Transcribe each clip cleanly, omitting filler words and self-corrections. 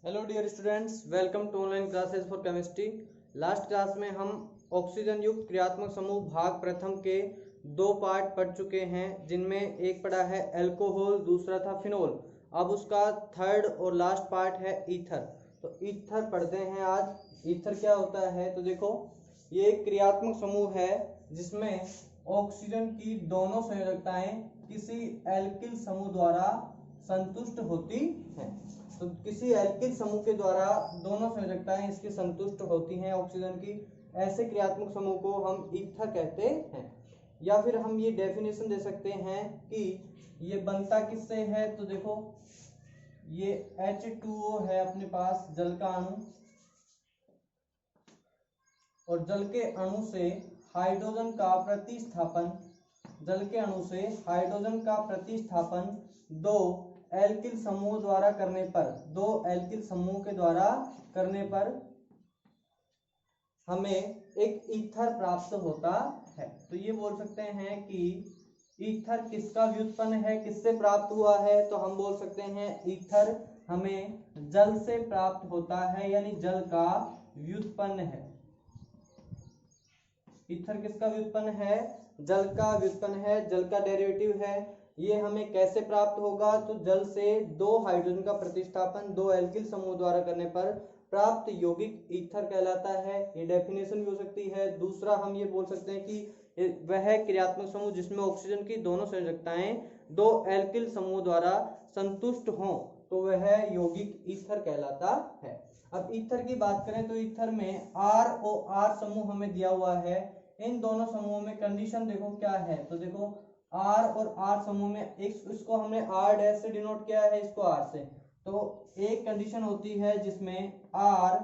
Hello dear students, welcome to online classes for chemistry. Last class में हम oxygen युक्त क्रियात्मक समूह भाग प्रथम के दो पार्ट पढ़ चुके हैं, जिनमें एक पढ़ा है अल्कोहल, दूसरा था फिनोल। अब उसका थर्ड और लास्ट पार्ट है ईथर। तो ईथर पढ़ते हैं आज। ईथर क्या होता है? तो देखो, ये एक क्रियात्मक समूह है जिसमें ऑक्सीजन की दोनों संयोजकताएं किसी एल्किल समूह द्वारा संतुष्ट होती हैं। तो किसी एल्किल समूह के द्वारा दोनों संयोजकताएं इसकी संतुष्ट होती हैं ऑक्सीजन की, ऐसे क्रियात्मक समूह को हम ईथर कहते हैं। या फिर हम ये डेफिनेशन दे सकते हैं कि ये बनता किससे है। तो देखो, ये H2O है अपने पास, जल का अणु, और जल के अणु से हाइड्रोजन का प्रतिस्थापन, जल के अणु से हाइड्रोजन का प्रतिस्थापन दो एल्किल समूह द्वारा करने पर, दो एल्किल समूह के द्वारा करने पर हमें एक ईथर प्राप्त होता है। तो ये बोल सकते हैं कि ईथर किसका व्युत्पन्न है, किससे प्राप्त हुआ है। तो हम बोल सकते हैं ईथर हमें जल से प्राप्त होता है, यानी जल का व्युत्पन्न है। ईथर किसका व्युत्पन्न है? जल का व्युत्पन्न है, जल का डेरिवेटिव है। ये हमें कैसे प्राप्त होगा? तो जल से दो हाइड्रोजन का प्रतिस्थापन दो एल्किल समूह द्वारा करने पर प्राप्त यौगिक ईथर कहलाता है। ये डेफिनेशन भी हो सकती है। दूसरा, हम ये बोल सकते हैं कि वह क्रियात्मक समूह जिसमें ऑक्सीजन की दोनों संयोजकताएं दो एल्किल समूह द्वारा संतुष्ट हों, तो वह यौगिक ईथर कहलाता है। अब ईथर की बात करें तो ईथर में ROR समूह हमें दिया हुआ है। इन दोनों समूहों में कंडीशन देखो क्या है। तो देखो, R और R समूह में इसको हमने R' से डिनोट किया है, इसको R से। तो एक कंडीशन होती है जिसमें R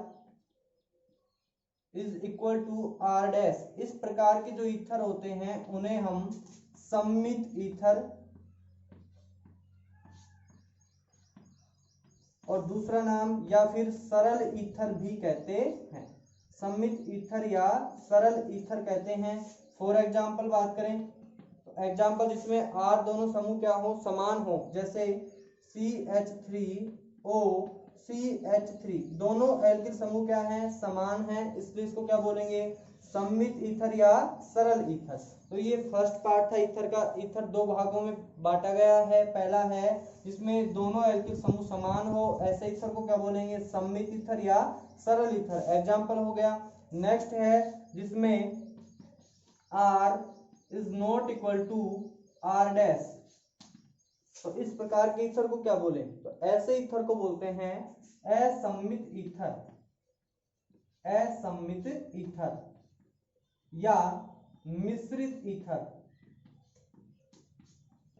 is equal to R'। इस प्रकार के जो ईथर होते हैं उन्हें हम सममित ईथर और दूसरा नाम या फिर सरल ईथर भी कहते हैं। सममित ईथर या सरल ईथर कहते हैं। फॉर एग्जांपल बात करें तो एग्जांपल जिसमें R दोनों समूह क्या हो, समान हो, जैसे CH3O CH3, दोनों एल्किल समूह क्या है, समान है, इसलिए इसको क्या बोलेंगे, सममित ईथर या सरल ईथर। तो ये फर्स्ट पार्ट था ईथर का। ईथर दो भागों में बांटा गया है। पहला है जिसमें दोनों एल्किल समूह समान हो, ऐसे ईथर को क्या बोलेंगे, सममित ईथर या सरल ईथर। एग्जांपल हो गया। नेक्स्ट है जिसमें R is not equal to R'। तो इस प्रकार के ईथर को क्या बोले, तो ऐसे ईथर को बोलते हैं असममित ईथर, असममित ईथर या मिश्रित ईथर,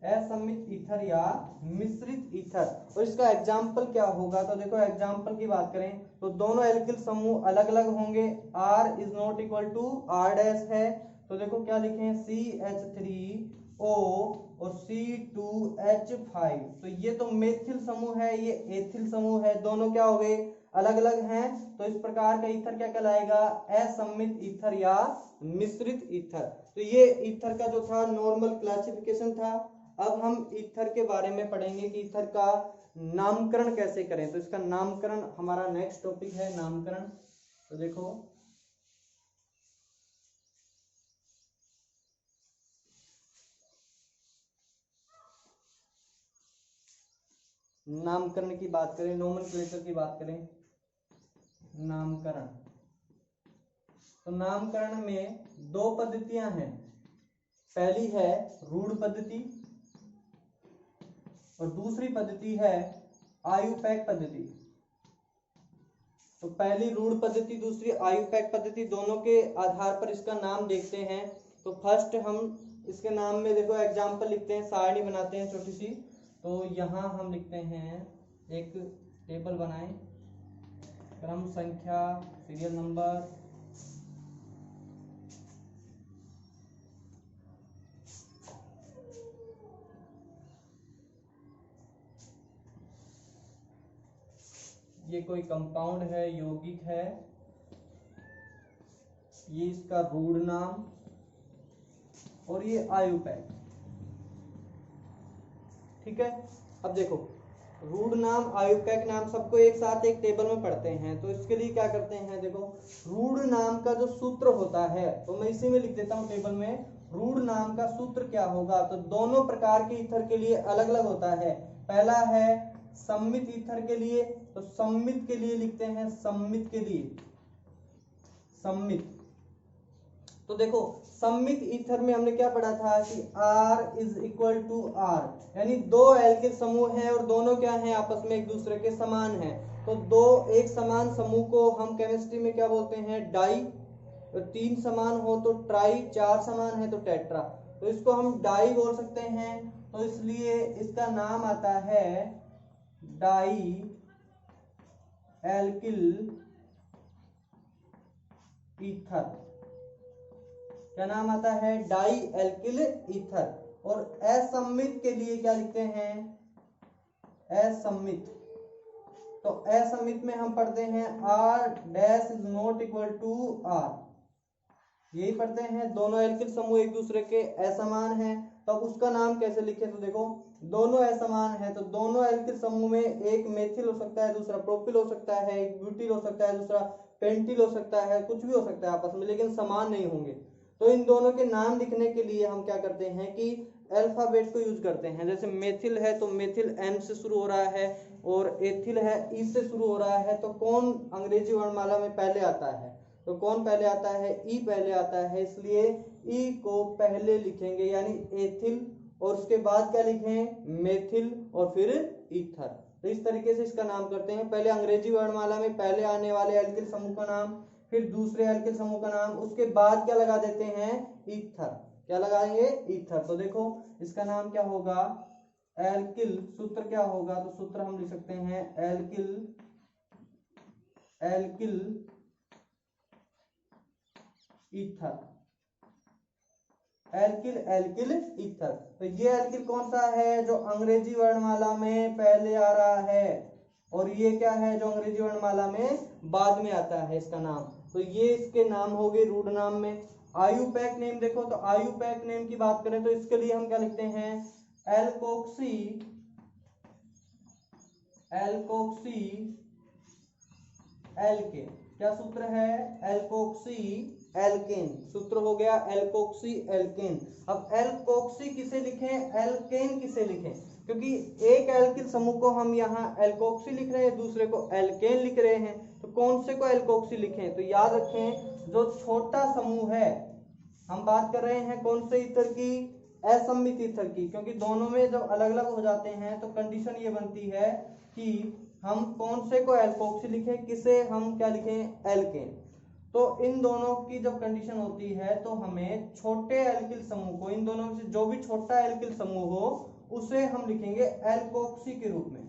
असममित ईथर या मिश्रित ईथर। और इसका एग्जाम्पल क्या होगा? तो देखो, एग्जाम्पल की बात करें तो दोनों एल्किल समूह अलग अलग होंगे। R is not equal to R' है, तो देखो क्या लिखें, CH3O और C2H5। तो ये तो मेथिल समूह है, ये एथिल समूह है, दोनों क्या हो गए, अलग अलग हैं। तो इस प्रकार का ईथर क्या कहलाएगा, असममित ईथर या मिश्रित ईथर। तो ये ईथर का जो था नॉर्मल क्लासिफिकेशन था। अब हम ईथर के बारे में पढ़ेंगे कि ईथर का नामकरण कैसे करें। तो इसका नामकरण हमारा नेक्स्ट टॉपिक है, नामकरण। तो देखो, नामकरण की बात करें, नोमेनक्लेचर की बात करें, नामकरण। तो नामकरण में दो पद्धतियां हैं। पहली है रूढ़ पद्धति और दूसरी पद्धति है आयुपैक पद्धति। तो पहली रूढ़ पद्धति, दूसरी आयुपैक पद्धति, दोनों के आधार पर इसका नाम देखते हैं। तो फर्स्ट हम इसके नाम में देखो एग्जाम्पल लिखते हैं, सारणी बनाते हैं छोटी सी। तो यहाँ हम लिखते हैं, एक टेबल बनाएं, क्रम संख्या, सीरियल नंबर, ये कोई कंपाउंड है, यौगिक है, ये इसका रूढ़ नाम और ये आयुपैक। ठीक है। अब देखो, रूढ़ नाम, आयुपैक नाम सबको एक साथ एक टेबल में पढ़ते हैं। तो इसके लिए क्या करते हैं, देखो रूढ़ नाम का जो सूत्र होता है, तो मैं इसी में लिख देता हूँ टेबल में। रूढ़ नाम का सूत्र क्या होगा, तो दोनों प्रकार के ईथर के लिए अलग अलग होता है। पहला है सममित ईथर के लिए, तो सममित के लिए लिखते हैं, सममित के लिए सममित। तो देखो सममित ईथर में हमने क्या पढ़ा था कि R is equal to R, यानी दो एल्किल समूह हैं और दोनों क्या हैं, आपस में एक दूसरे के समान हैं। तो दो एक समान समूह को हम केमिस्ट्री में क्या बोलते हैं, डाई। तो तीन समान हो तो ट्राई, चार समान है तो टेट्रा। तो इसको हम डाई बोल सकते हैं। तो इसलिए इसका नाम आता है डाई एल्किल ईथर। क्या नाम आता है, डाई एल्किल ईथर। और असम्मित के लिए क्या लिखते हैं, असम्मित। तो असम्मित में हम पढ़ते हैं R dash is not equal to R, यही पढ़ते हैं। दोनों एल्किल समूह एक दूसरे के असमान हैं, तो उसका नाम कैसे लिखे, तो देखो दोनों असमान है तो दोनों एल्किल समूह में एक मेथिल हो सकता है, दूसरा प्रोपिल हो सकता है, एक ब्यूटिल हो सकता है, दूसरा पेंटिल हो सकता है, कुछ भी हो सकता है आपस में, लेकिन समान नहीं होंगे। तो इन दोनों के नाम लिखने के लिए हम क्या करते हैं कि अल्फाबेट को यूज करते हैं। जैसे मेथिल है तो मेथिल M से शुरू हो रहा है, और एथिल है E से शुरू हो रहा है। तो कौन अंग्रेजी वर्णमाला में पहले आता है, तो कौन पहले आता है, E पहले आता है, इसलिए E को पहले लिखेंगे, यानी एथिल, और उसके बाद क्या लिखें, मेथिल, और फिर ईथर। तो इस तरीके से इसका नाम करते हैं। पहले अंग्रेजी वर्णमाला में पहले आने वाले एल्किल समूह का नाम, फिर दूसरे एल्किल समूह का नाम, उसके बाद क्या लगा देते हैं, ईथर। क्या लगाएंगे, ईथर। तो देखो इसका नाम क्या होगा, एल्किल, सूत्र क्या होगा, तो सूत्र हम लिख सकते हैं alkyl ether, alkyl alkyl ether. तो ये एल्किल कौन सा है, जो अंग्रेजी वर्णमाला में पहले आ रहा है, और ये क्या है जो अंग्रेजी वर्णमाला में बाद में आता है इसका नाम। तो ये इसके नाम हो गए रूढ़ नाम में। आयुपैक नेम देखो, तो आयुपैक नेम की बात करें तो इसके लिए हम क्या लिखते हैं, एल्कोक्सी एल्केन। क्या सूत्र है, एल्कोक्सी एल्केन, सूत्र हो गया एल्कोक्सी एल्केन। अब एल्कोक्सी किसे लिखें, एल्केन किसे लिखें, क्योंकि एक एल्किल समूह को हम यहाँ एल्कोक्सी लिख रहे हैं, दूसरे को एल्केन लिख रहे हैं। तो कौन से को एल्कोक्सी लिखें, तो याद रखें जो छोटा समूह है, हम बात कर रहे हैं कौन से ईथर की, असम्मित ईथर की, क्योंकि दोनों में जब अलग अलग हो जाते हैं तो कंडीशन ये बनती है कि हम कौन से को एल्कोक्सी लिखें, किसे हम क्या लिखें, एल्केन। तो इन दोनों की जब कंडीशन होती है तो हमें छोटे एल्किल समूह को, इन दोनों में से जो भी छोटा एल्किल समूह हो उसे हम लिखेंगे एल्कोक्सी के रूप में।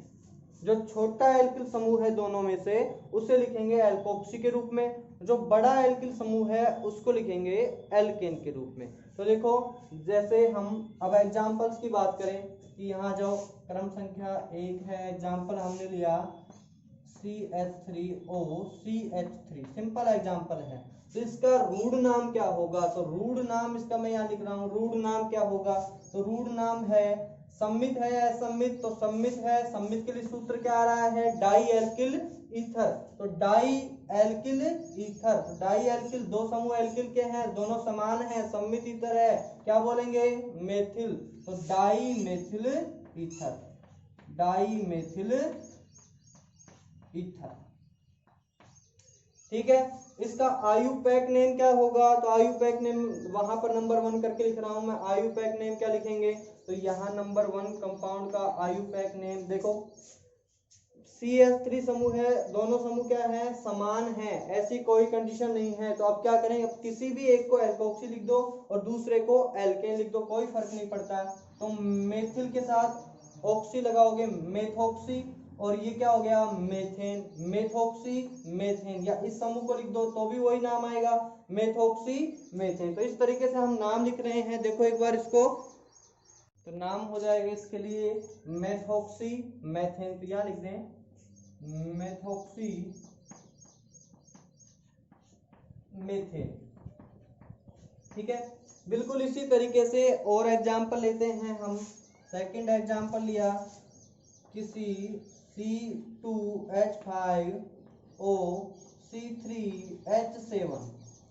जो छोटा एल्किल समूह है दोनों में से उसे लिखेंगे एल्कोक्सी के रूप में, जो बड़ा एल्किल समूह है उसको लिखेंगे एल्केन के रूप में। तो देखो जैसे हम अब एग्जांपल्स की बात करें कि यहाँ जो क्रम संख्या 1 है, एग्जांपल हमने लिया CH3O CH3, सिंपल एग्जांपल है। तो इसका रूढ़ नाम क्या होगा, तो रूढ़ नाम इसका मैं यहाँ लिख रहा हूँ, रूढ़ नाम क्या होगा, तो रूढ़ नाम है, सम्मित है असम्मित, तो सम्मित है, सम्मित के लिए सूत्र क्या आ रहा है, डाई एल्किल ईथर। तो डाई एल्किल ईथर, तो डाई एल्किल, दो समूह एल्किल के हैं, दोनों समान हैं, सम्मित ईथर है, क्या बोलेंगे, मेथिल। तो dimethyl ether, dimethyl ether, ठीक है। इसका आयुपैक नेम क्या होगा, तो आयुपैक नेम वहां पर नंबर 1 करके लिख रहा हूं मैं, आयुपैक नेम क्या लिखेंगे, तो यहाँ नंबर 1 कंपाउंड का आयुपैक नेम देखो, CH3 समूह है, दोनों समूह क्या है, समान है, ऐसी कोई कंडीशन नहीं है। तो अब क्या करें, अब किसी भी एक को एल्कोक्सी लिख दो और दूसरे को एल्केन लिख दो, कोई फर्क नहीं पड़ता। तो मेथिल के साथ ऑक्सी लगाओगे मेथोक्सी, और ये क्या हो गया, मेथेन, मेथोक्सी मेथेन, या इस समूह को लिख दो तो भी वही नाम आएगा, मेथोक्सी मेथेन। तो इस तरीके से हम नाम लिख रहे हैं, देखो एक बार इसको, तो नाम हो जाएगा इसके लिए मेथोक्सी मेथेन, तो क्या लिख दें, मेथोक्सी मेथेन, ठीक है। बिल्कुल इसी तरीके से और एग्जांपल लेते हैं हम। सेकंड एग्जांपल लिया किसी C2H5O C3H7।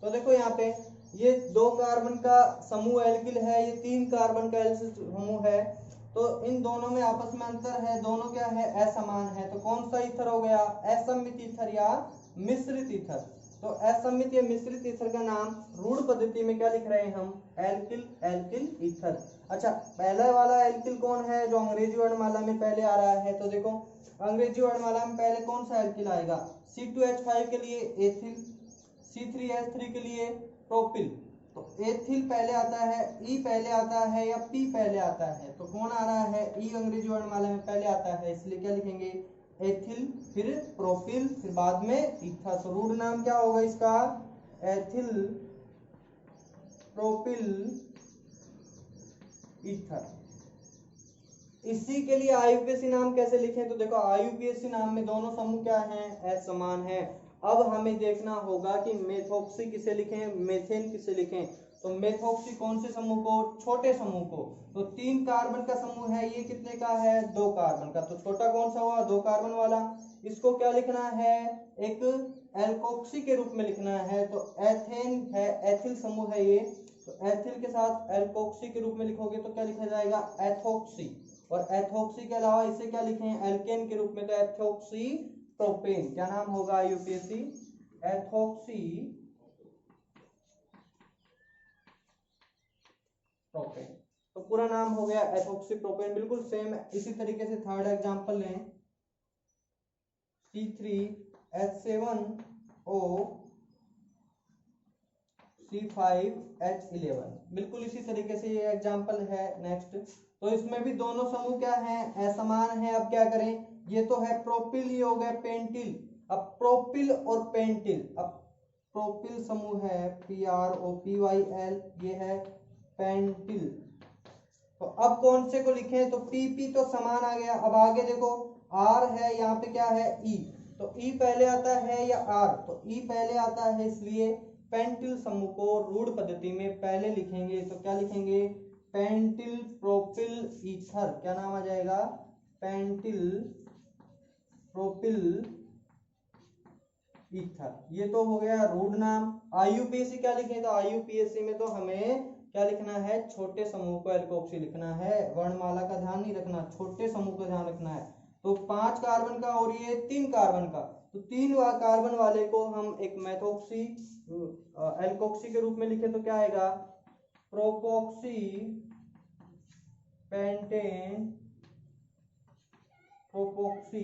तो देखो यहाँ पे ये 2 कार्बन का समूह एल्किल है, ये 3 कार्बन का एल्किल समूह है, तो इन दोनों में आपस में अंतर है, दोनों क्या है, असमान है। तो कौन सा ईथर हो गया, असमित ईथर या मिश्रित ईथर। तो असमित या मिश्रित ईथर का नाम रूढ़ पद्धति में क्या लिख रहे हैं हम, एल्किल एल्किल ईथर। अच्छा, पहला वाला एल्किल कौन है जो अंग्रेजी वर्णमाला में पहले आ रहा है, तो देखो अंग्रेजी वर्णमाला में पहले कौन सा एल्किल आएगा, C2H5 के लिए एथिल, C3H3 के लिए प्रोपिल। तो एथिल पहले आता है, ई पहले आता है या पी पहले आता है, तो कौन आ रहा है, ई अंग्रेजी वर्णमाला में पहले आता है, इसलिए क्या लिखेंगे, एथिल, फिर प्रोपिल, फिर बाद में ईथर। तो रूढ़ नाम क्या होगा इसका, एथिल प्रोपिल ईथर। इसी के लिए आईयूपीएसी नाम कैसे लिखें, तो देखो आईयूपीएसी नाम में दोनों समूह क्या हैं, असमान है। अब हमें देखना होगा कि मेथोक्सी किसे लिखें, मेथेन किसे लिखें। तो मेथोक्सी कौन से समूह को, छोटे समूह को। तो 3 कार्बन का समूह है, ये कितने का है, 2 कार्बन का, तो छोटा कौन सा हुआ, 2 कार्बन वाला। इसको क्या लिखना है, एक एल्कोक्सी के रूप में लिखना है। तो एथेन है, एथिल समूह है ये, तो एथिल के साथ एल्कोक्सी के रूप में लिखोगे तो क्या लिखा जाएगा, एथोक्सी। और एथोक्सी के अलावा इसे क्या लिखें, एल्केन के रूप में, तो एथोक्सी प्रोपेन। क्या नाम होगा यूपीएससी, एथोक्सी प्रोपेन। तो पूरा नाम हो गया एथोक्सी प्रोपेन। बिल्कुल सेम इसी तरीके से थर्ड एग्जांपल लें, C3H7O C5H11, बिल्कुल इसी तरीके से ये एग्जांपल है। नेक्स्ट, तो इसमें भी दोनों समूह क्या हैं, असमान है। अब क्या करें, ये तो है प्रोपिल, ये हो गया पेंटिल। अब प्रोपिल और पेंटिल, अब प्रोपिल समूह है PROPYL, ये है पेंटिल। तो अब कौन से को लिखें, तो PP तो समान आ गया। अब आगे देखो R है, यहाँ पे क्या है, E, तो E पहले आता है या R, तो E पहले आता है, इसलिए पेंटिल समूह को रूढ़ पद्धति में पहले लिखेंगे। तो क्या लिखेंगे, पेंटिल प्रोपिल ईथर। क्या नाम आ जाएगा, पेंटिल प्रोपिल ईथर। ये तो हो गया रूढ़ नाम। आईयूपीएसी क्या लिखें, तो आईयूपीएसी में तो हमें क्या लिखना है, छोटे समूह को एल्कोक्सी लिखना है। वर्णमाला का ध्यान नहीं रखना, छोटे समूह का ध्यान रखना है। तो 5 कार्बन का और ये 3 कार्बन का, तो 3 कार्बन वाले को हम एक मेथोक्सी एल्कोक्सी के रूप में लिखे तो क्या आएगा, प्रोपोक्सी पेंटेन, प्रोपोक्सी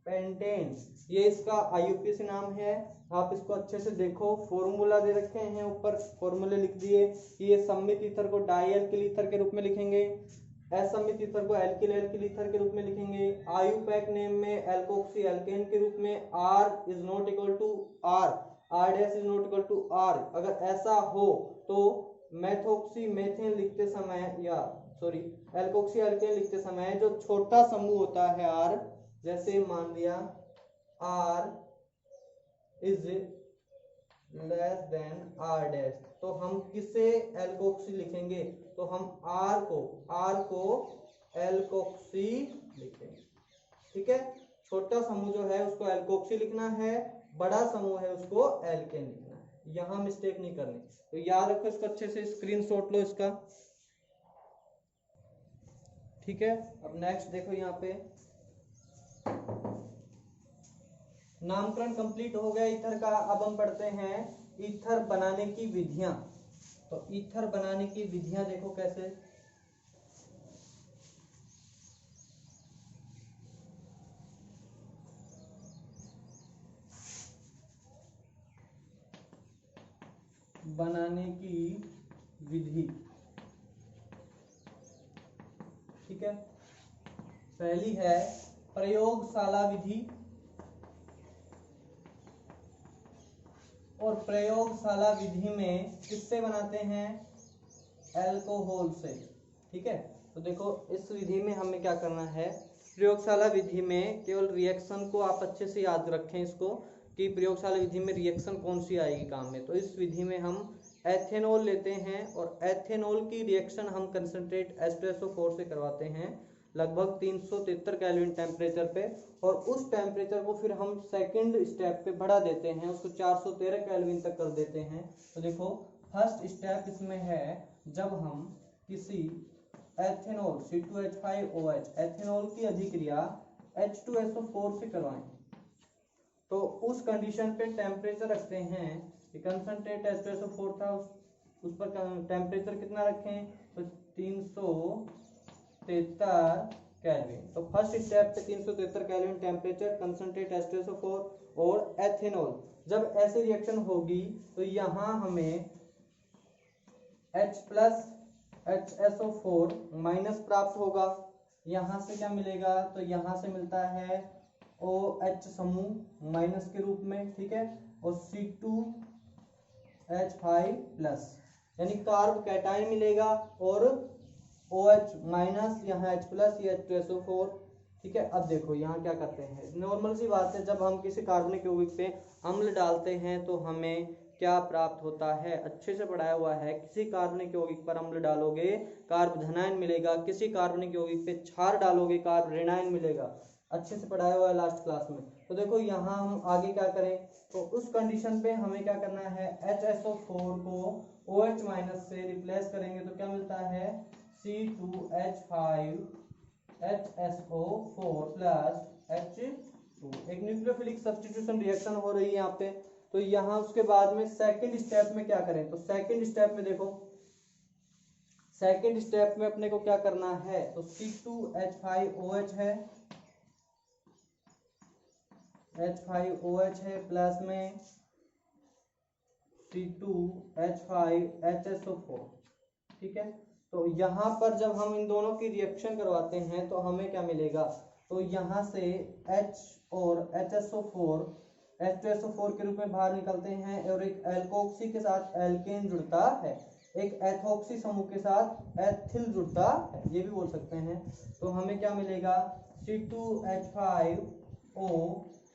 पेंटेन, ये इसका आईयूपीएसी नाम है। आप इसको अच्छे से देखो, फॉर्मूला दे रखे हैं ऊपर, फॉर्मूले लिख दिए कि ये सम्मित ईथर को डाई एल्किल ईथर के रूप में लिखेंगे, असम्मित ईथर को एल्किल एल्किल ईथर के रूप में लिखेंगे, आईयूपैक नेम में एल्कोक्सी एल्केन के रूप में, R is not equal to R, R dash is not equal to R। अगर ऐसा हो तो मेथोक्सी मेथेन लिखते समय, या सॉरी एल्कोक्सी एल्केन लिखते समय जो छोटा समूह होता है R, जैसे मान लिया R is less than R dash, तो हम किसे एल्कोक्सी लिखेंगे, तो हम R को एल्कोक्सी लिखेंगे। ठीक है, छोटा समूह जो है उसको एल्कोक्सी लिखना है, बड़ा समूह है उसको एल्केन लिखना है, यहां मिस्टेक नहीं करनी। तो याद रखो, इसको अच्छे से स्क्रीनशॉट लो इसका। ठीक है, अब नेक्स्ट देखो, यहाँ पे नामकरण कंप्लीट हो गया ईथर का। अब हम पढ़ते हैं ईथर बनाने की विधियां। तो ईथर बनाने की विधियां देखो कैसे, बनाने की विधि। ठीक है, पहली है प्रयोगशाला विधि, और प्रयोगशाला विधि में किससे बनाते हैं, अल्कोहल से। ठीक है, तो देखो इस विधि में हमें क्या करना है, प्रयोगशाला विधि में केवल रिएक्शन को आप अच्छे से याद रखें इसको, कि प्रयोगशाला विधि में रिएक्शन कौन सी आएगी काम में। तो इस विधि में हम एथेनॉल लेते हैं, और एथेनॉल की रिएक्शन हम कंसंट्रेट H2SO4 से करवाते हैं। लगभग 373 केल्विन टेम्परेचर पे, और उस टेम्परेचर को फिर हम सेकंड स्टेप पे बढ़ा देते हैं, उसको 413 केल्विन तक कर देते हैं। तो देखो फर्स्ट स्टेप इसमें है जब हम किसी एथेनॉल C2H5OH एथेनॉल की अभिक्रिया H2SO4 से करवाएं, तो उस कंडीशन पे टेम्परेचर रखते हैं कि कंसंट्रेट H2SO4 था, उस पर टेम्परेचर कितना रखें, तो 373 केल्विन। तो फर्स्ट स्टेप पे 373 केल्विन टेम्परेचर, कंसंट्रेट H2SO4 और एथेनॉल। जब ऐसी रिएक्शन होगी तो यहाँ हमें H प्लस HSO4 माइनस प्राप्त होगा। यहाँ से क्या मिलेगा, तो यहाँ से मिलता है OH समूह माइनस के रूप में, ठीक है, और C2H5 प्लस यानी कार्ब कैटायन मिलेगा, और OH माइनस, यहाँ H प्लस, ये H2SO4, ठीक है। अब देखो यहाँ क्या करते हैं, नॉर्मल सी बात है, जब हम किसी कार्बनिक यौगिक पे अम्ल डालते हैं तो हमें क्या प्राप्त होता है, अच्छे से पढ़ाया हुआ है। किसी कार्बनिक यौगिक पर अम्ल डालोगे कार्ब धनायन मिलेगा, किसी कार्बनिक यौगिक पे क्षार डालोगे कार्ब ऋणायन मिलेगा, अच्छे से पढ़ाया हुआ है लास्ट क्लास में। तो देखो यहाँ हम आगे क्या करें, तो उस कंडीशन पे हमें क्या करना है, HSO4 को OH माइनस से रिप्लेस करेंगे तो क्या मिलता है, C2H5HSO4 प्लस H2। एक न्यूक्लियोफिलिक सब्स्टिट्यूशन रिएक्शन हो रही है यहाँ पे। तो यहाँ उसके बाद में सेकंड स्टेप में क्या करें, तो सेकंड स्टेप में देखो, सेकंड स्टेप में अपने को क्या करना है, तो C2H5OH है, H5OH है, प्लस में C2H5HSO4, ठीक है। तो यहाँ पर जब हम इन दोनों की रिएक्शन करवाते हैं तो हमें क्या मिलेगा, तो यहाँ से H और HSO4 H2SO4 के रूप में बाहर निकलते हैं, और एक एल्कोक्सी के साथ एल्केन जुड़ता है, एक एथोक्सी समूह के साथ एथिल जुड़ता है, ये भी बोल सकते हैं। तो हमें क्या मिलेगा, C2H5O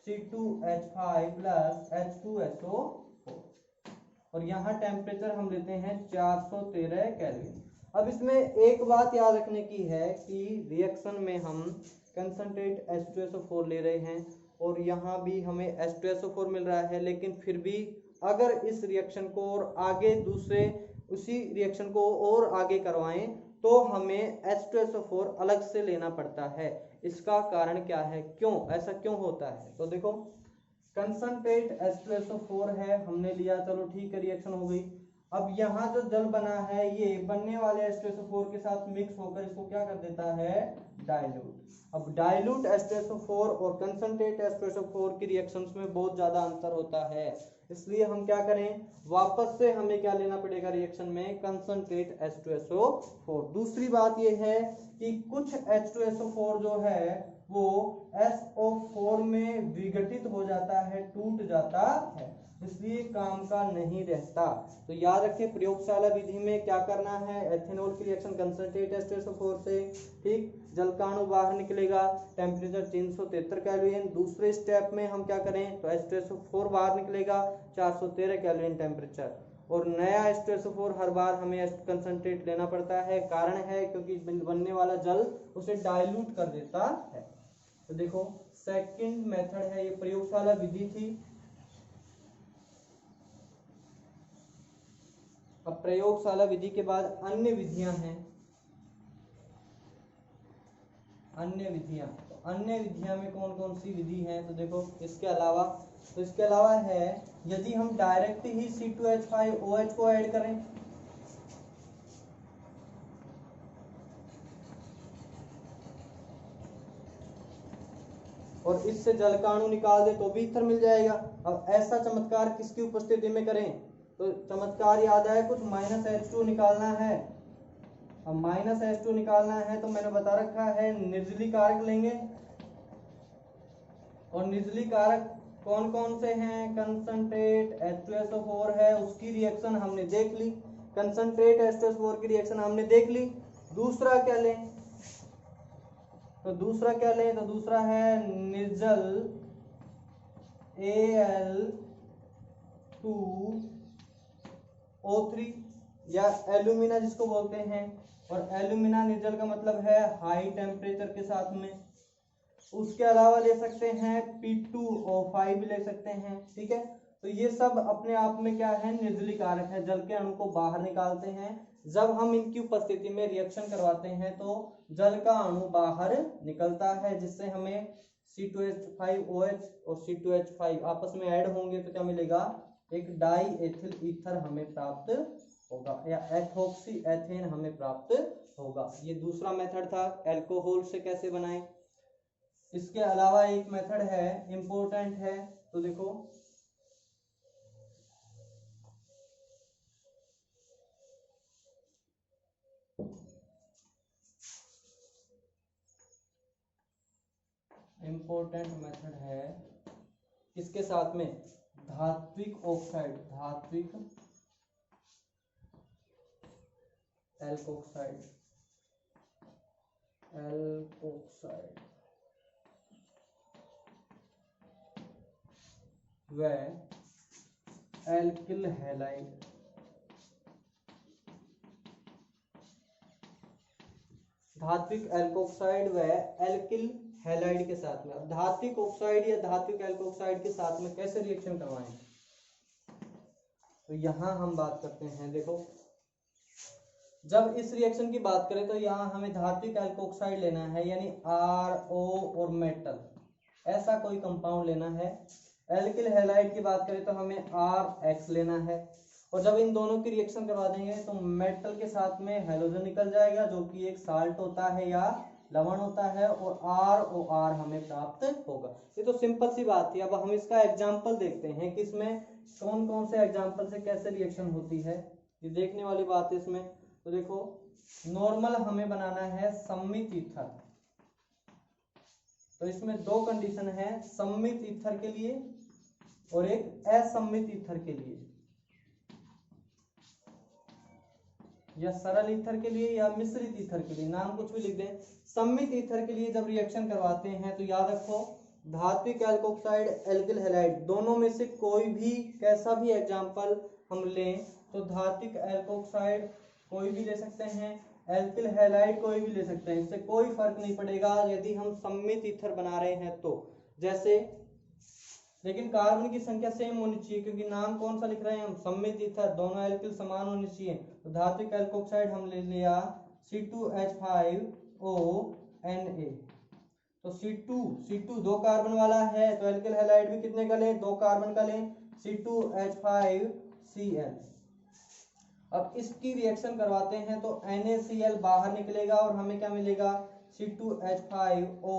C2H5 प्लस H2SO4, और यहाँ टेम्परेचर हम लेते हैं 413 केल्विन। अब इसमें एक बात याद रखने की है कि रिएक्शन में हम कंसंट्रेट H2SO4 ले रहे हैं, और यहाँ भी हमें H2SO4 मिल रहा है, लेकिन फिर भी अगर इस रिएक्शन को और आगे दूसरे उसी रिएक्शन को और आगे करवाएं तो हमें H2SO4 अलग से लेना पड़ता है। इसका कारण क्या है, क्यों ऐसा क्यों होता है, तो देखो कंसंट्रेट H2SO4 है, हमने लिया, चलो ठीक है, रिएक्शन हो गई। अब यहाँ जो जल बना है ये बनने वाले H2SO4 के साथ मिक्स होकर इसको क्या कर देता है, डाइल्यूट। अब डाइल्यूट H2SO4 और कंसंट्रेट H2SO4 की रिएक्शंस में बहुत ज्यादा अंतर होता है, इसलिए हम क्या करें, वापस से हमें क्या लेना पड़ेगा रिएक्शन में, कंसंट्रेट H2SO4। दूसरी बात ये है कि कुछ H2SO4 जो है वो SO4 में विघटित हो जाता है, टूट जाता है, इसलिए काम का नहीं रहता। तो याद रखें प्रयोगशाला विधि में क्या करना है, एथेनॉल की रिएक्शन कंसंट्रेट H2SO4 से, ठीक, जलकाणु बाहर निकलेगा, टेम्परेचर 373 केल्विन। दूसरे स्टेप में हम क्या करें, तो H2SO4 बाहर निकलेगा 413 केल्विन टेम्परेचर, और नया H2SO4 हर बार हमें कंसंट्रेट लेना पड़ता है। कारण है क्योंकि बनने वाला जल उसे डाइल्यूट कर देता है। तो देखो सेकंड मेथड है, ये प्रयोगशाला विधि थी। अब प्रयोगशाला विधि के बाद अन्य विधियां हैं, अन्य विधियां, तो अन्य विधियां में कौन कौन सी विधि है, तो देखो इसके अलावा, तो इसके अलावा है यदि हम डायरेक्ट ही C2H5OH को ऐड करें, और इससे जलकाणु निकाल दे तो भी ईथर मिल जाएगा। अब ऐसा चमत्कार किसकी उपस्थिति में करें, तो चमत्कार याद है, कुछ -H2 निकालना है। अब -H2 निकालना है तो मैंने बता रखा है निर्जली कारक लेंगे, और निर्जली कारक कौन कौन से हैं, कंसंट्रेट H2SO4 है, उसकी रिएक्शन हमने देख ली, कंसंट्रेट H2SO4 की रिएक्शन हमने देख ली। दूसरा क्या लें, तो दूसरा क्या लें, तो दूसरा है निर्जल Al2O3 या एल्यूमिना जिसको बोलते हैं, और एल्यूमिना निर्जल का मतलब है हाई टेम्परेचर के साथ में। उसके अलावा ले सकते हैं P2O5 भी ले सकते हैं, ठीक है। तो ये सब अपने आप में क्या है, निर्जलीय कारक है, जल के अणु को बाहर निकालते हैं। जब हम इनकी उपस्थिति में रिएक्शन करवाते हैं तो जल का अणु बाहर निकलता है, जिससे हमें C2H5OH और C2H5 आपस में ऐड होंगे तो क्या मिलेगा, एक डाई एथिल ईथर हमें प्राप्त होगा, या एथोक्सी एथेन हमें प्राप्त होगा। ये दूसरा मेथड था अल्कोहल से कैसे बनाएं। इसके अलावा एक मेथड है, इंपॉर्टेंट है, तो देखो इंपॉर्टेंट मेथड है किसके साथ में, धात्विक ऑक्साइड, धात्विक एल्कोक्साइड, एल्कोक्साइड व एल्किल हैलाइड। धात्विक एल्कोक्साइड व एल्किल हैलाइड के साथ में। अब धात्विक ऑक्साइड या धात्विक एल्कोक्साइड के साथ में कैसे रिएक्शन करवाएं, तो यहां हम बात करते हैं। देखो जब इस रिएक्शन की बात करें तो यहाँ हमें धात्विक एल्कोक्साइड लेना है, यानी RO और मेटल, ऐसा कोई कंपाउंड लेना है। एल्किल हैलाइड की बात करें तो हमें RX लेना है। और जब इन दोनों की रिएक्शन करवा देंगे तो मेटल के साथ में हैलोजन निकल जाएगा, जो कि एक साल्ट होता है या लवण होता है, और ROR हमें प्राप्त होगा। ये तो सिंपल सी बात थी। अब हम इसका एग्जाम्पल देखते हैं कि इसमें कौन कौन से एग्जाम्पल से कैसे रिएक्शन होती है, ये देखने वाली बात है इसमें। तो देखो नॉर्मल हमें बनाना है सम्मित ईथर, तो इसमें दो कंडीशन है, सम्मित ईथर के लिए और एक असम्मित ईथर के लिए, या सरल ईथर के लिए या मिश्रित ईथर के लिए, नाम कुछ भी लिख दें। सम्मित ईथर के लिए जब रिएक्शन करवाते हैं तो याद रखो धात्विक एल्कोक्साइड, एल्किल हैलाइड, दोनों में से कोई भी कैसा भी एग्जाम्पल हम लें तो धात्विक एल्कोक्साइड कोई भी ले सकते हैं, एल्किल हैलाइड कोई भी ले सकते हैं, इससे कोई फर्क नहीं पड़ेगा यदि हम सम्मित ईथर बना रहे हैं तो। जैसे लेकिन कार्बन की संख्या सेम होनी चाहिए, क्योंकि नाम कौन सा लिख रहे हैं हम, सम्मित ईथर, दोनों एल्किल समान होनी चाहिए। तो धात्विक एल्कोक्साइड हम ले लिया C2H5ONA, तो C2 दो कार्बन वाला है, तो एल्किल हैलाइड भी कितने का लें, दो कार्बन का लें, C2H5Cl। अब इसकी रिएक्शन करवाते हैं तो NaCl बाहर निकलेगा और हमें क्या मिलेगा, C2H5O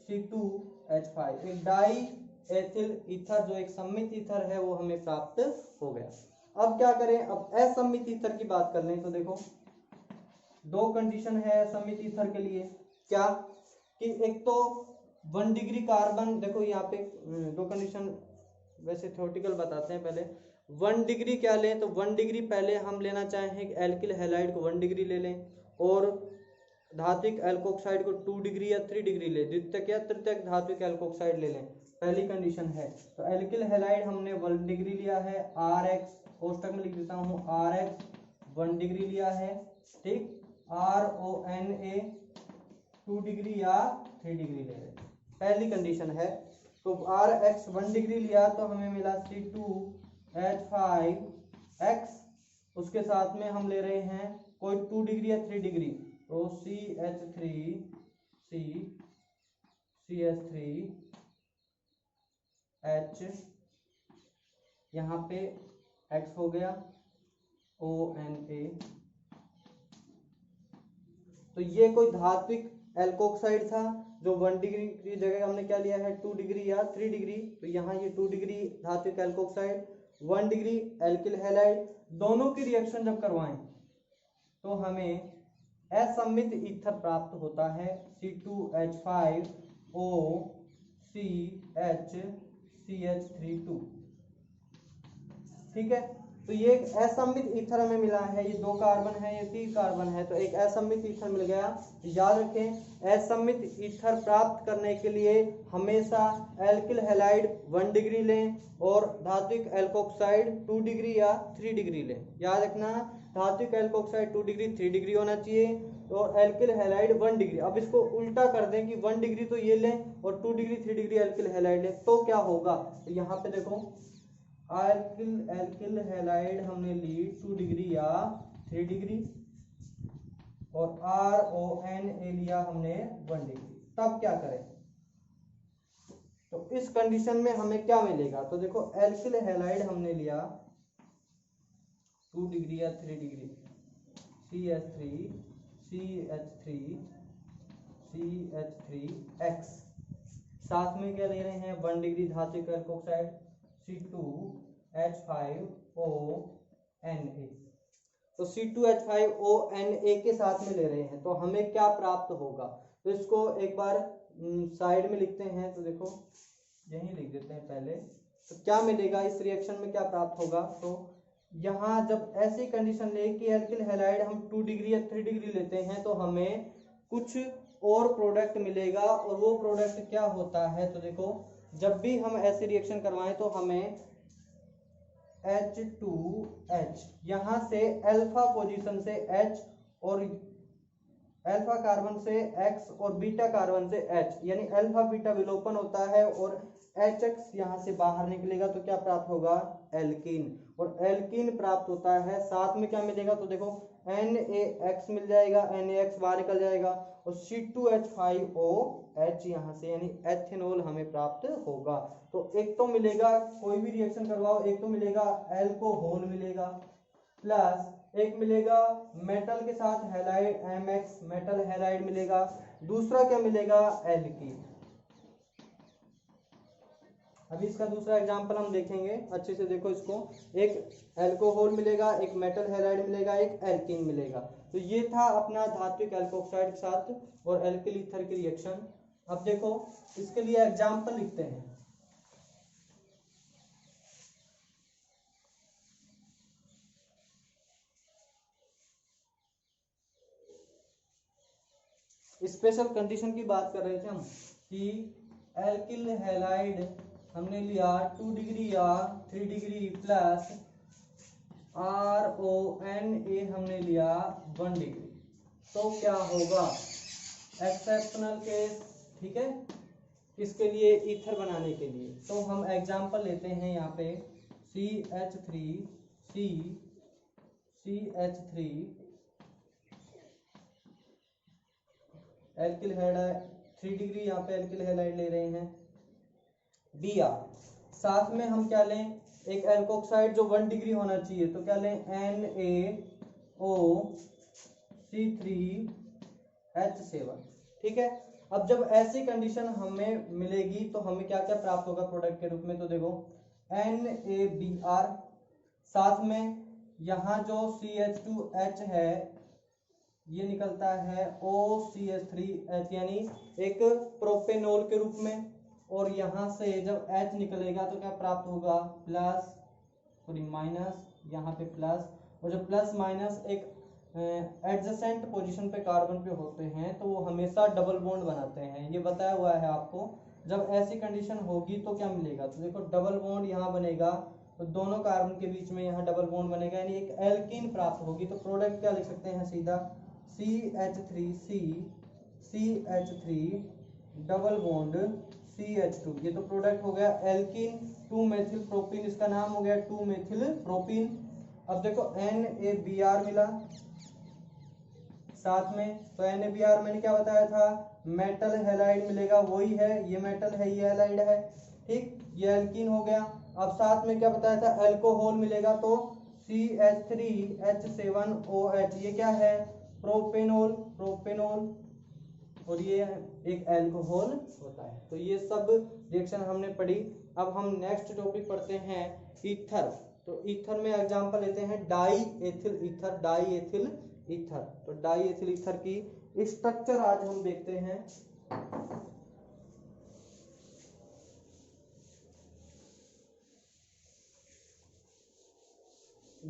C2H5, एक डाई एथिल ईथर जो एक सम्मित ईथर है वो हमें प्राप्त हो गया। अब क्या करें, अब असम्मित ईथर की बात कर लें तो देखो दो कंडीशन है सम्मित ईथर के लिए, क्या कि एक तो 1 डिग्री कार्बन, देखो यहाँ पे दो कंडीशन वैसे थ्योरेटिकल बताते हैं। पहले 1 डिग्री क्या लें, तो 1 डिग्री पहले हम लेना चाहें कि एल्किल हैलाइड को 1 डिग्री ले लें, और धात्विक एल्कोक्साइड को 2 डिग्री या 3 डिग्री ले, द्वितीयक या तृतीयक धात्विक एल्कोक्साइड ले लें, पहली कंडीशन है। तो एल्किल हैलाइड हमने 1 डिग्री लिया है, RX कोष्टक में लिख देता हूँ, RX 1 डिग्री लिया है, ठीक। RONA 2 डिग्री या 3 डिग्री ले लें, पहली कंडीशन है। तो RX 1 डिग्री लिया तो हमें मिला C2H5X, उसके साथ में हम ले रहे हैं कोई 2 डिग्री या 3 डिग्री, तो CH3H, यहाँ पे X हो गया ONA। तो ये कोई धात्विक एल्कोक्साइड था जो 1 डिग्री की जगह हमने क्या लिया है, 2 डिग्री या 3 डिग्री, तो यहाँ ये 2 डिग्री धात्विक एल्कोक्साइड, 1 डिग्री एल्किल हैलाइड, दोनों की रिएक्शन जब करवाएं तो हमें असम्मित ईथर प्राप्त होता है C2H5OCH CH32, ठीक है। तो ये एक असममित ईथर हमें मिला है, ये 2 कार्बन है, ये 3 कार्बन है, तो एक असममित ईथर मिल गया। याद रखें असममित ईथर प्राप्त करने के लिए हमेशा एल्किल हैलाइड 1 डिग्री लें और धात्विक एल्कोक्साइड 2 डिग्री या 3 डिग्री लें। याद रखना धात्विक एल्कोक्साइड 2 डिग्री 3 डिग्री होना चाहिए और एल्किल हैलाइड 1 डिग्री। अब इसको उल्टा कर दें कि 1 डिग्री तो ये लें और 2 डिग्री 3 डिग्री एल्किल हैलाइड लें, तो क्या होगा। तो यहाँ पे देखो एल्किल हैलाइड हमने ली 2 डिग्री या 3 डिग्री और RONA लिया हमने 1 डिग्री। तब क्या करें, तो इस कंडीशन में हमें क्या मिलेगा। तो देखो एल्किल हैलाइड हमने लिया 2 डिग्री या 3 डिग्री CH3 CH3 CH3X, साथ में क्या ले रहे हैं 1 डिग्री धात्विक एल्कोक्साइड C2H5ONA। तो C2H5ONA के साथ में ले रहे हैं, तो हमें क्या प्राप्त होगा। तो इसको एक बार साइड में लिखते हैं, तो देखो यहीं लिख देते हैं पहले। तो क्या मिलेगा इस रिएक्शन में, क्या प्राप्त होगा। तो यहाँ जब ऐसी कंडीशन ले कि एल्किल हैलाइड हम 2 डिग्री या 3 डिग्री लेते हैं तो हमें कुछ और प्रोडक्ट मिलेगा, और वो प्रोडक्ट क्या होता है। तो देखो जब भी हम ऐसे रिएक्शन करवाएं तो हमें H2H यहाँ से अल्फा पोजीशन से H और अल्फा कार्बन से X और बीटा कार्बन से H, यानी अल्फा बीटा विलोपन होता है और HX यहाँ से बाहर निकलेगा, तो क्या प्राप्त होगा एल्कीन, और एल्कीन प्राप्त होता है। साथ में क्या मिलेगा, तो देखो NaX मिल जाएगा, NaX बाहर निकल जाएगा और C2H5OH यहाँ से यानी एथेनॉल हमें प्राप्त होगा। तो एक तो मिलेगा, कोई भी रिएक्शन करवाओ, एक तो मिलेगा एल्कोहल मिलेगा, प्लस एक मिलेगा मेटल के साथ हैलाइड MX मेटल हैलाइड मिलेगा, दूसरा क्या मिलेगा एल्कीन। अभी इसका दूसरा एग्जांपल हम देखेंगे, अच्छे से देखो इसको। एक एल्कोहल मिलेगा, एक मेटल हैलाइड मिलेगा, एक एल्कीन मिलेगा। तो ये था अपना धात्विक एल्कोक्साइड के साथ और एल्किल ईथर की रिएक्शन। अब देखो इसके लिए एग्जांपल लिखते हैं। स्पेशल कंडीशन की बात कर रहे थे हम कि एल्किल हैलाइड हमने लिया 2 डिग्री या 3 डिग्री प्लस RONA हमने लिया 1 डिग्री, तो क्या होगा एक्सेप्शनल केस, ठीक है, किसके लिए ईथर बनाने के लिए। तो हम एग्जांपल लेते हैं यहाँ पे CH3 एल्किल हैलाइड 3 डिग्री, यहाँ पे एल्किल हैलाइड ले रहे हैं Br। साथ में हम क्या लें, एक एल्कोक्साइड जो 1 डिग्री होना चाहिए, तो क्या लें NaOC3H7, ठीक है। अब जब ऐसी कंडीशन हमें मिलेगी तो हमें क्या क्या प्राप्त होगा प्रोडक्ट के रूप में। तो देखो NaBr, साथ में यहाँ जो CH2H है ये निकलता है OCH3H यानी एक प्रोपेनॉल के रूप में, और यहाँ से जब H निकलेगा तो क्या प्राप्त होगा प्लस, सॉरी माइनस, यहाँ पे प्लस, और जब प्लस माइनस एक एडजेसेंट पोजीशन पे कार्बन पे होते हैं तो वो हमेशा डबल बॉन्ड बनाते हैं, ये बताया हुआ है आपको। जब ऐसी कंडीशन होगी तो क्या मिलेगा, तो देखो डबल बॉन्ड यहाँ बनेगा, तो दोनों कार्बन के बीच में यहाँ डबल बॉन्ड बनेगा, यानी एक एल्कीन प्राप्त होगी। तो प्रोडक्ट क्या लिख सकते हैं सीधा CH3 डबल बॉन्ड CH2, ये तो प्रोडक्ट हो गया एल्कीन 2 मेथिल प्रोपीन, इसका नाम हो गया 2 मेथिल प्रोपीन। अब देखो NaBr मिला साथ में, तो NaBr मैंने क्या बताया था मेटल हैलाइड मिलेगा, वही है, ये मेटल है ये हैलाइड है, ठीक, ये एल्कीन हो गया। अब साथ में क्या बताया था अल्कोहल मिलेगा, तो CH3H7OH, ये क्या है प्रोपेनॉल, और ये एक अल्कोहल होता है। तो ये सब रिएक्शन हमने पढ़ी। अब हम नेक्स्ट टॉपिक पढ़ते हैं ईथर। तो ईथर में एग्जांपल लेते हैं डाई एथिल ईथर। तो डाई एथिल ईथर की स्ट्रक्चर आज हम देखते हैं।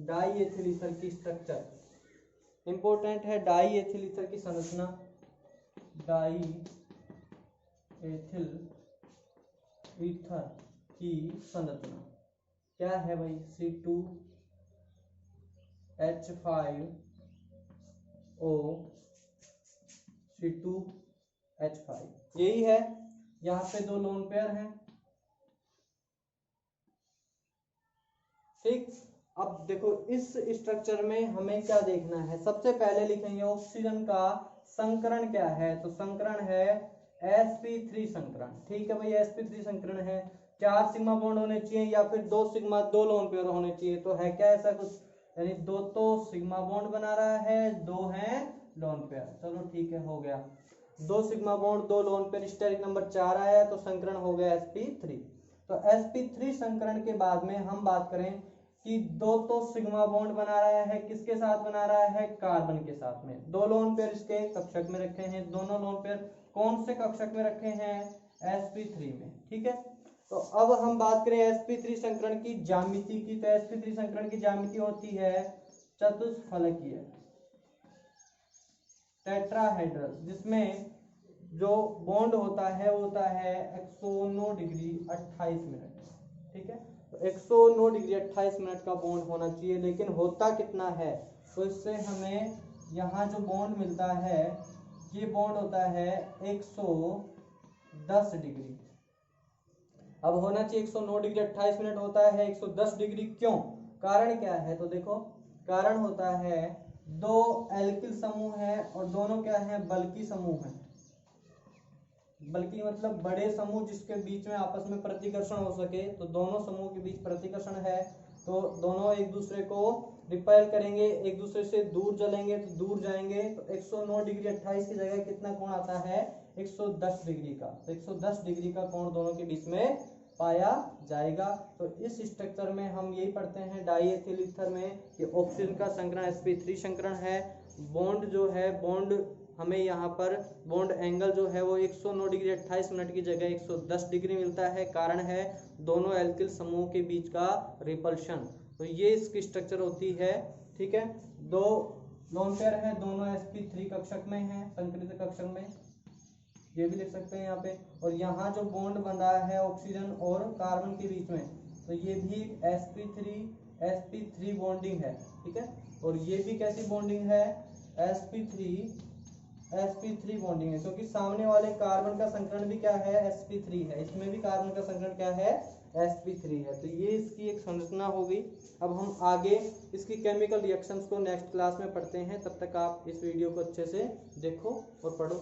डाई एथिल ईथर की स्ट्रक्चर, इंपॉर्टेंट है डाई एथिल ईथर की संरचना। डाई एथिल ईथर की संरचना क्या है भाई? C2H5O C2H5 यही है। यहाँ पे दो लोन पेयर हैं, ठीक। अब देखो इस स्ट्रक्चर में हमें क्या देखना है, सबसे पहले लिखेंगे ऑक्सीजन का संकरण क्या है, तो संकरण है sp3 संकरण, ठीक है भाई। sp3 संकरण है, 4 सिग्मा बॉन्ड होने चाहिए या फिर 2 सिग्मा 2 लोन पेयर होने चाहिए, तो है क्या ऐसा कुछ, यानी 2 तो सिग्मा बॉन्ड बना रहा है, 2 है लोन पेयर। चलो ठीक है, हो गया 2 sigma bond 2 lone pair, steric number 4 आया तो संकरण हो गया sp3। तो sp3 संकरण के बाद में हम बात करें कि 2 तो सिग्मा बॉन्ड बना रहा है, किसके साथ बना रहा है? कार्बन के साथ में। 2 लोन पेयर इसके कक्षक में रखे हैं, दोनों लोन पेयर कौन से कक्षक में रखे हैं? sp3 में, ठीक है। तो अब हम बात करें sp3 संकरण की ज्यामिति की, तो sp3 संकरण की ज्यामिति होती है चतुष्फलकीय, टेट्राहेड्रल, जिसमें जो बॉन्ड होता है वो होता है 109 डिग्री 28 मिनट, ठीक है। तो 109 डिग्री 28 मिनट का बॉन्ड होना चाहिए, लेकिन होता कितना है? तो इससे हमें यहाँ जो बॉन्ड मिलता है ये बॉन्ड होता है 110 डिग्री। अब होना चाहिए 109 डिग्री 28 मिनट, होता है 110 डिग्री। क्यों? कारण क्या है? तो देखो कारण होता है 2 एल्किल समूह है और दोनों क्या है? बल्की समूह है। बल्कि मतलब बड़े समूह जिसके बीच में आपस में प्रतिकर्षण हो सके, तो दोनों समूह के बीच प्रतिकर्षण है, तो दोनों एक दूसरे को रिपेल करेंगे, एक दूसरे से दूर चलेंगे तो दूर जाएंगे। तो 109 डिग्री 28 की जगह कितना कोण आता है? 110 डिग्री का। तो 110 डिग्री का कोण दोनों के बीच में पाया जाएगा। तो इस स्ट्रक्चर में हम यही पढ़ते हैं डाई एथिल ईथर में कि ऑक्सीजन का संकरण sp3 संकरण है। बॉन्ड जो है, बॉन्ड हमें यहाँ पर बॉन्ड एंगल जो है वो 109 डिग्री 28 मिनट की जगह 110 डिग्री मिलता है। कारण है दोनों एल्किल समूह के बीच का रिपल्शन। तो ये इसकी स्ट्रक्चर होती है, ठीक है। 2 लोन पेयर है, दोनों sp3 कक्षक में है, संकरित कक्षक में, ये भी लिख सकते हैं यहाँ पे। और यहाँ जो बॉन्ड बन रहा है ऑक्सीजन और कार्बन के बीच में, तो ये भी sp3 बॉन्डिंग है, ठीक है। और ये भी कैसी बॉन्डिंग है? sp3 बॉन्डिंग है, क्योंकि सामने वाले कार्बन का संकरण भी क्या है? sp3 है, इसमें भी कार्बन का संकरण क्या है? sp3 है। तो ये इसकी एक संरचना होगी। अब हम आगे इसकी केमिकल रिएक्शंस को नेक्स्ट क्लास में पढ़ते हैं। तब तक आप इस वीडियो को अच्छे से देखो और पढ़ो।